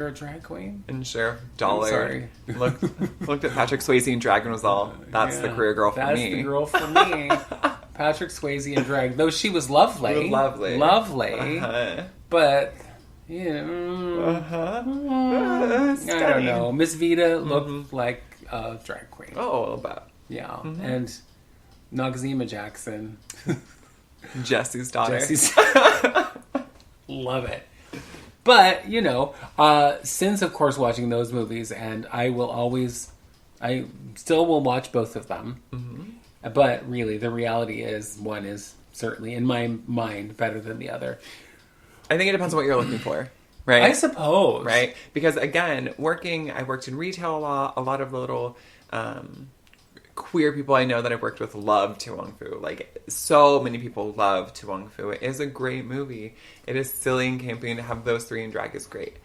You're a drag queen? And Sheriff Dollar sorry. looked at Patrick Swayze and drag and was all, that's the career girl for me. That's the girl for me. Patrick Swayze and drag. Though she was lovely. Lovely. But, you know, I don't know. Miss Vita looked like a drag queen. Oh, a little bit. Yeah. And Noxzema Jackson. Jesse's daughter. Love it. But, you know, since, of course, watching those movies, and I still will watch both of them. Mm-hmm. But really, the reality is, one is certainly, in my mind, better than the other. I think it depends on what you're looking for, right? I suppose. Right? Because, again, I worked in retail a lot of the little queer people I know that I've worked with love To Wong Foo. Like, so many people love To Wong Foo. It is a great movie. It is silly and campy, and to have those three in drag is great.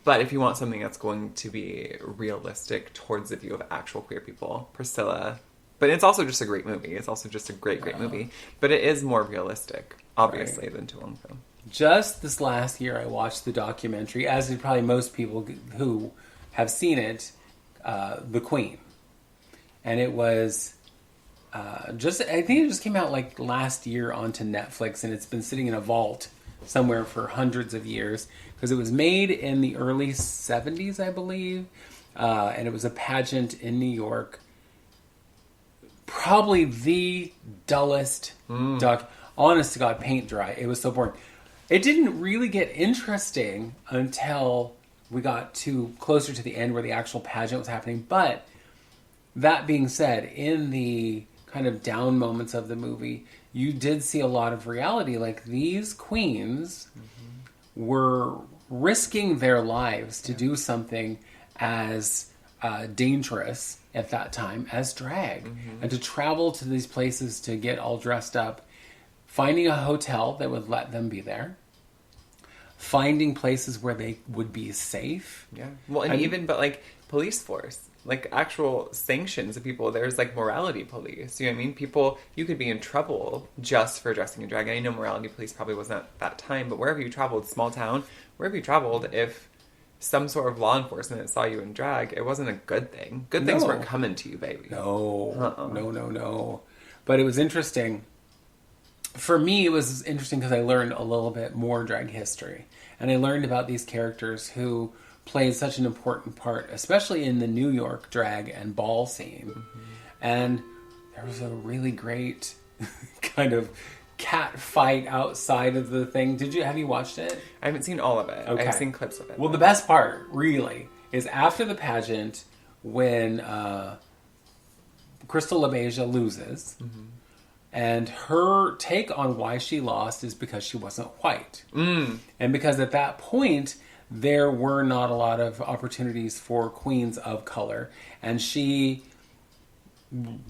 But if you want something that's going to be realistic towards the view of actual queer people, Priscilla. But it's also just a great movie. It's also just a great movie. But it is more realistic, obviously, than To Wong Foo. Just this last year, I watched the documentary, as did probably most people who have seen it, The Queen. And it was I think it just came out like last year onto Netflix, and it's been sitting in a vault somewhere for hundreds of years, because it was made in the early 70s, I believe, and it was a pageant in New York. Probably the dullest honest to God, paint dry. It was so boring. It didn't really get interesting until we got closer to the end where the actual pageant was happening, but that being said, in the kind of down moments of the movie, you did see a lot of reality. Like, these queens were risking their lives to do something as dangerous at that time as drag. And to travel to these places to get all dressed up, finding a hotel that would let them be there, finding places where they would be safe. Yeah. Well, but like police force. Like, actual sanctions of people. There's, like, morality police. You know what I mean? People, you could be in trouble just for dressing in drag. And I know morality police probably wasn't at that time, but wherever you traveled, small town, wherever you traveled, if some sort of law enforcement saw you in drag, it wasn't a good thing. Good things weren't coming to you, baby. No. But it was interesting. For me, it was interesting because I learned a little bit more drag history. And I learned about these characters who played such an important part, especially in the New York drag and ball scene. And there was a really great kind of cat fight outside of the thing. Have you watched it? I haven't seen all of it. Okay. I've seen clips of it. Well, the best part, really, is after the pageant when Crystal LaBeija loses. And her take on why she lost is because she wasn't white. And because at that point, there were not a lot of opportunities for queens of color. And she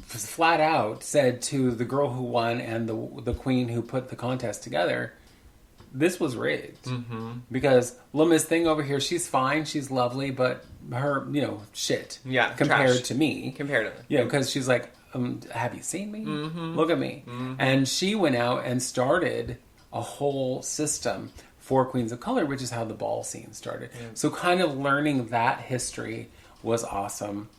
flat out said to the girl who won and the queen who put the contest together, this was rigged. Because Luma's thing over here, she's fine, she's lovely, but her, shit. Yeah, compared trash. to me. Comparatively. Because she's like, have you seen me? Look at me. And she went out and started a whole system for queens of color, which is how the ball scene started. So kind of learning that history was awesome.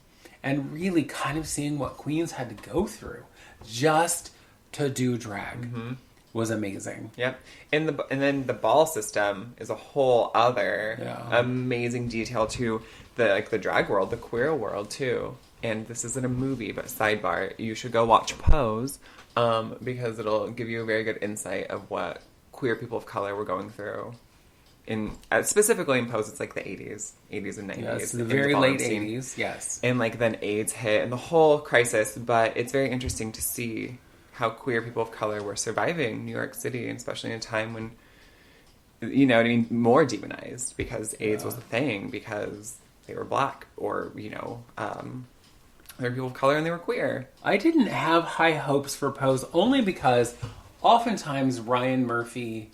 And really kind of seeing what queens had to go through just to do drag was amazing. Yep. And then the ball system is a whole other amazing detail to the drag world, the queer world too. And this isn't a movie, but sidebar, you should go watch Pose, because it'll give you a very good insight of what queer people of color were going through. Specifically in Pose, it's like the 80s and 90s. Yes, the very late 80s, yes. And then AIDS hit and the whole crisis, but it's very interesting to see how queer people of color were surviving New York City, and especially in a time when, more demonized, because AIDS was a thing, because they were black, or, they were people of color and they were queer. I didn't have high hopes for Pose, only because oftentimes Ryan Murphy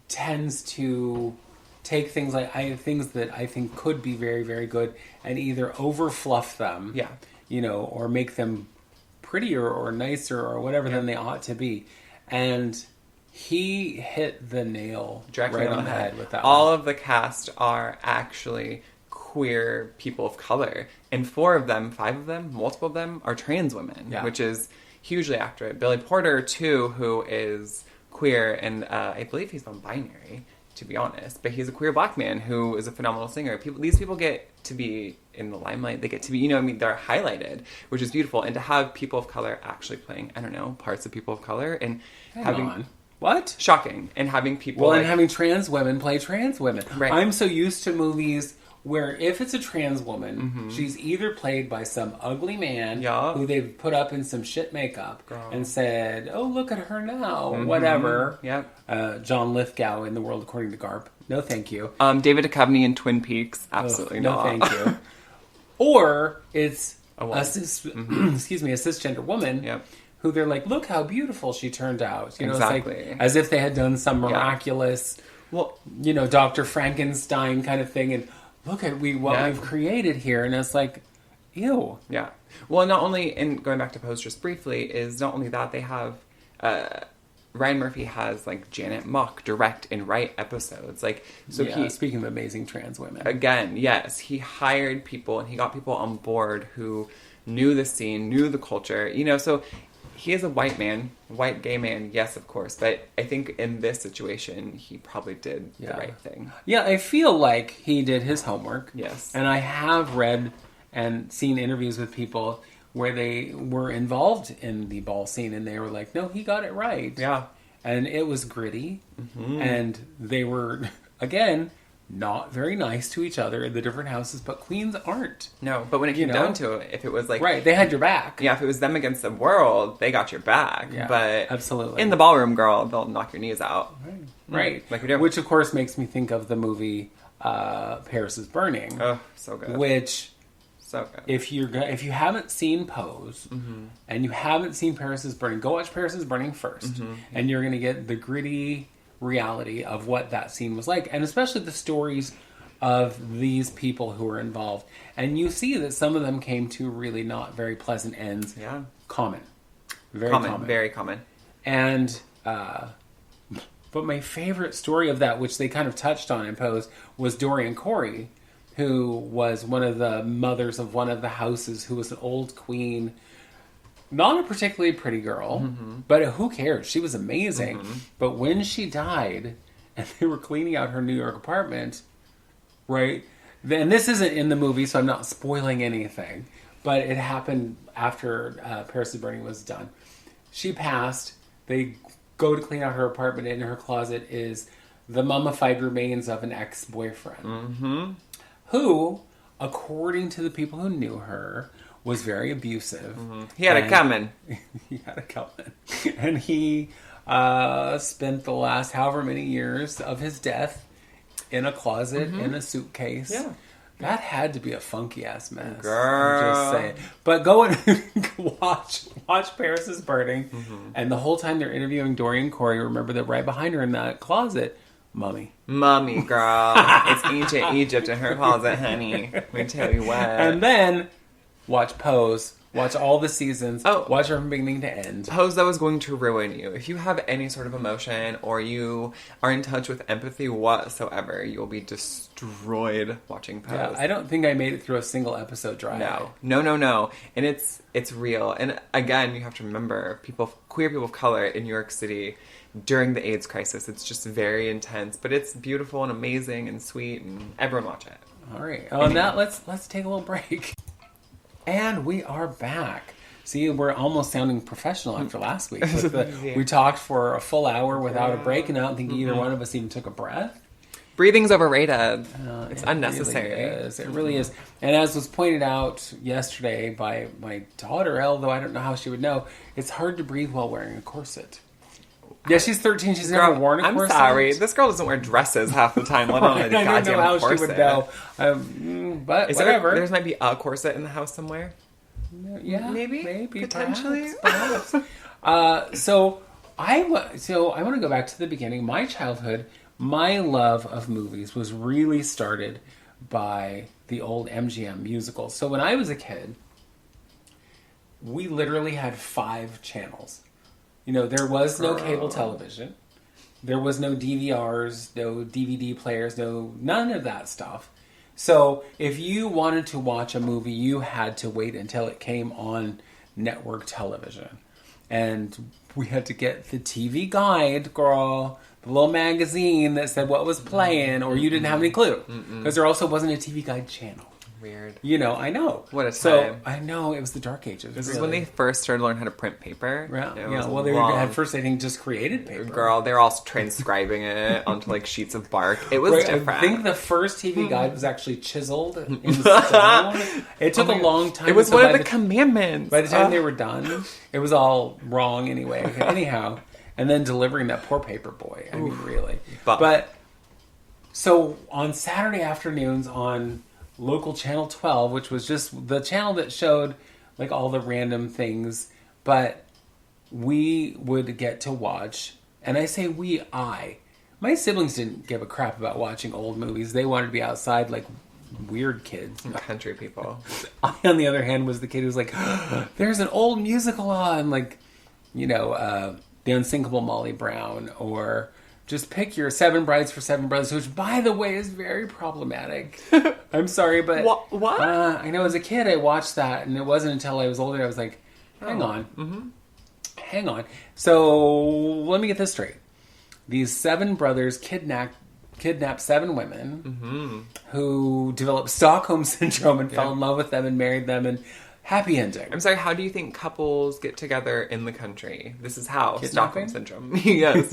tends to take things things that I think could be very, very good and either over fluff them, or make them prettier or nicer or whatever than they ought to be. And He hit the nail Directly right on the head with that All one. of the cast are actually queer people of color. And 4 of them, 5 of them, multiple of them are trans women, which is hugely accurate. Billy Porter, too, who is queer, and I believe he's non-binary, to be honest. But he's a queer black man who is a phenomenal singer. These people get to be in the limelight. They get to be, they're highlighted, which is beautiful. And to have people of color actually playing, I don't know, parts of people of color and having... What? Shocking. And having people... Well, and having trans women play trans women. Right. I'm so used to movies where if it's a trans woman, she's either played by some ugly man who they've put up in some shit makeup and said, oh, look at her now, whatever. Yep. John Lithgow in The World According to Garp. No, thank you. David Duchovny in Twin Peaks. Absolutely not. No, thank you. Or it's a cisgender woman who they're like, look how beautiful she turned out. You know, exactly. It's like as if they had done some miraculous, Dr. Frankenstein kind of thing, and look at what we've created here, and it's like, ew. Yeah. Well, not only, and going back to Pose just briefly, is not only that they have, Ryan Murphy has like Janet Mock direct and write episodes. Speaking of amazing trans women. Again, yes, he hired people and he got people on board who knew the scene, knew the culture, so he is a white man, white gay man, yes, of course. But I think in this situation, he probably did the right thing. Yeah, I feel like he did his homework. Yes. And I have read and seen interviews with people where they were involved in the ball scene, and they were like, no, he got it right. Yeah. And it was gritty. And they were, again, not very nice to each other in the different houses, but queens aren't. No, but when it came down to it, if it was like... Right, they had your back. Yeah, if it was them against the world, they got your back. Yeah, but absolutely. In the ballroom, girl, they'll knock your knees out. Right. Like we do. Which, of course, makes me think of the movie Paris is Burning. Oh, so good. Which... So good. If you haven't seen Pose and you haven't seen Paris is Burning, go watch Paris is Burning first, and you're going to get the gritty reality of what that scene was like, and especially the stories of these people who were involved. And you see that some of them came to really not very pleasant ends. Yeah, Very common. And but my favorite story of that, which they kind of touched on in Pose, was Dorian Corey, who was one of the mothers of one of the houses, who was an old queen, not a particularly pretty girl, but who cares? She was amazing. But when she died, and they were cleaning out her New York apartment, right? And this isn't in the movie, so I'm not spoiling anything, but it happened after Paris is Burning was done. She passed. They go to clean out her apartment, and in her closet is the mummified remains of an ex-boyfriend. Who, according to the people who knew her, was very abusive. He had it coming. He had it coming. And he spent the last however many years of his death in a closet, in a suitcase. Yeah. That had to be a funky-ass mess. Girl. I'm just saying. But go and watch Paris is Burning. And the whole time they're interviewing Dorian Corey, remember that right behind her in that closet, Mummy, girl. It's ancient Egypt in her closet, honey. Let me tell you what. And then watch Pose. Watch all the seasons. Watch her from beginning to end. Pose, that was going to ruin you. If you have any sort of emotion or you are in touch with empathy whatsoever, you will be destroyed watching Pose. Yeah, I don't think I made it through a single episode dry. No. And it's real. And again, you have to remember, queer people of color in New York City during the AIDS crisis. It's just very intense, but it's beautiful and amazing and sweet, and everyone watch it. All right. On that, let's take a little break. And we are back. See, we're almost sounding professional after last week. We talked for a full hour without a break, and I don't think either one of us even took a breath. Breathing's overrated. It's unnecessary. It really is. And as was pointed out yesterday by my daughter, although I don't know how she would know, it's hard to breathe while wearing a corset. Yeah, she's 13. She's never worn a corset. I'm sorry. This girl doesn't wear dresses half the time, let alone a goddamn corset. I don't know how she would know. But whatever. There might be a corset in the house somewhere. Yeah, maybe potentially. Perhaps. So I want to go back to the beginning. My childhood, my love of movies was really started by the old MGM musicals. So when I was a kid, we literally had 5 channels. There was no cable television. There was no DVRs, no DVD players, none of that stuff. So if you wanted to watch a movie, you had to wait until it came on network television. And we had to get the TV guide, girl, the little magazine that said what was playing, or you didn't have any clue. Because there also wasn't a TV guide channel. Weird. You know, I know. What a time. So, I know, it was the dark ages. This is when they first started learning how to print paper. Yeah, well, they had first, I think, just created paper. Girl, they're all transcribing it onto, like, sheets of bark. It was different. I think the first TV guide was actually chiseled in stone. It took a long time. It was one of the commandments. By the time they were done, it was all wrong anyway. Anyhow, and then delivering that poor paper boy. I mean, really. But, so, on Saturday afternoons on local channel 12, which was just the channel that showed like all the random things, but we would get to watch, and I say my siblings didn't give a crap about watching old movies. They wanted to be outside like weird kids. Country people. I, on the other hand, was the kid who was like, there's an old musical on, like, you know, The Unsinkable Molly Brown, or just pick your Seven Brides for Seven Brothers, which, by the way, is very problematic. I'm sorry, but... What? I know as a kid I watched that, and it wasn't until I was older I was like, hang on. Hang on. So, let me get this straight. These seven brothers kidnap 7 women who developed Stockholm Syndrome and fell in love with them and married them, and happy ending. I'm sorry, how do you think couples get together in the country? This is how. Kidnapping? Stockholm Syndrome. Yes.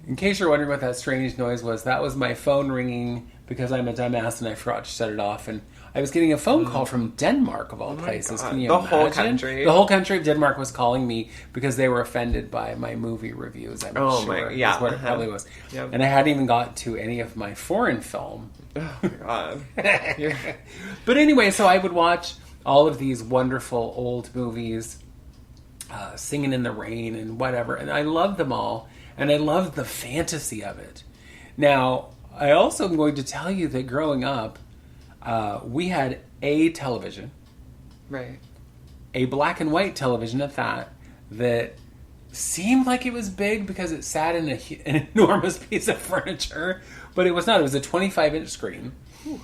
In case you're wondering what that strange noise was, that was my phone ringing because I'm a dumbass and I forgot to shut it off. And I was getting a phone call from Denmark, of all places. God. Can you The imagine? whole country? The whole country of Denmark was calling me because they were offended by my movie reviews. I'm sure. Yeah. That's what it probably was. Yep. And I hadn't even got to any of my foreign film. Oh, my God. But anyway, so I would watch all of these wonderful old movies, Singing in the Rain and whatever, and I loved them all, and I loved the fantasy of it. Now, I also am going to tell you that growing up, we had a television, Right. a black and white television at that seemed like it was big because it sat in an enormous piece of furniture, but it was not. It was a 25-inch screen. Whew.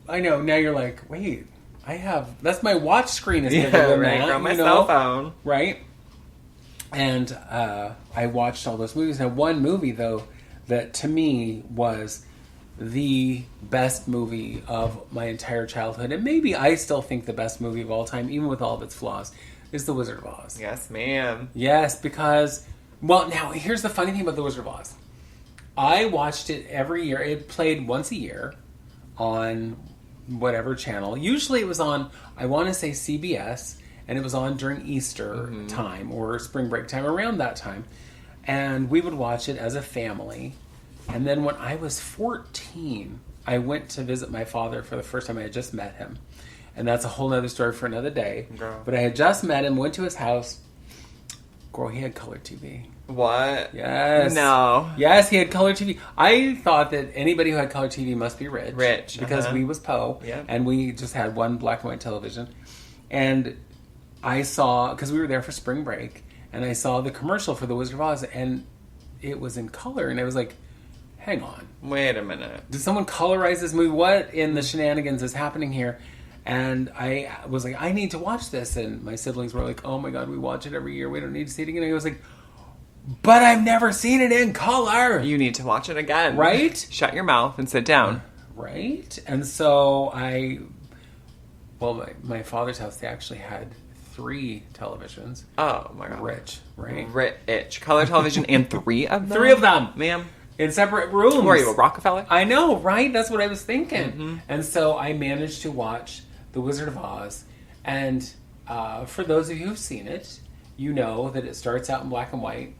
I know, now you're like, wait, that's my watch screen is bigger than that. On my cell phone. Right? And I watched all those movies. Now, one movie, though, that to me was the best movie of my entire childhood, and maybe I still think the best movie of all time, even with all of its flaws, is The Wizard of Oz. Yes, ma'am. Yes, because, well, now, here's the funny thing about The Wizard of Oz. I watched it every year. It played once a year on whatever channel. Usually it was on, I want to say CBS, and it was on during Easter time or spring break time, around that time. And we would watch it as a family. And then when I was 14, I went to visit my father for the first time. I had just met him. And that's a whole other story for another day. Girl. But I had just met him, went to his house. Girl, he had color TV. What? Yes. No. Yes, he had color TV. I thought that anybody who had color TV must be rich. Rich. Because we was po. Yeah. And we just had one black and white television. And I saw, because we were there for spring break, and I saw the commercial for The Wizard of Oz, and it was in color. And I was like, hang on. Wait a minute. Did someone colorize this movie? What in the shenanigans is happening here? And I was like, I need to watch this. And my siblings were like, oh my God, we watch it every year. We don't need to see it again. And I was like, but I've never seen it in color. You need to watch it again. Right? Shut your mouth and sit down. Right? And so my father's house, they actually had 3 televisions. Oh my God. Rich, right? Rich. Color television and 3 of them? 3 of them. Ma'am. In separate rooms. Were you a Rockefeller? I know, right? That's what I was thinking. And so I managed to watch The Wizard of Oz. And for those of you who've seen it, you know that it starts out in black and white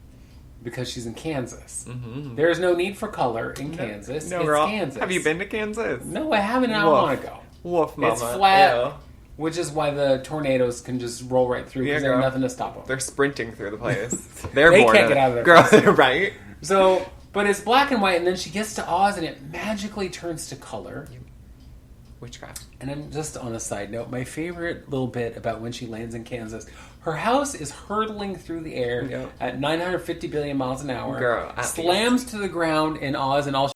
because she's in Kansas. There's no need for color in Kansas. No, it's girl. Kansas. Have you been to Kansas? No, I haven't. I don't want to go. Woof, mama. It's flat, Ew. which is why the tornadoes can just roll right through because there's nothing to stop them. They're sprinting through the place. They're They bored can't of get it. out of their Girl, place. right? So, but it's black and white, and then she gets to Oz, and it magically turns to color. Witchcraft. And I'm just on a side note, my favorite little bit about when she lands in Kansas, Her house is hurtling through the air Yep. at 950 billion miles an hour. Girl, at slams to the ground in Oz, and all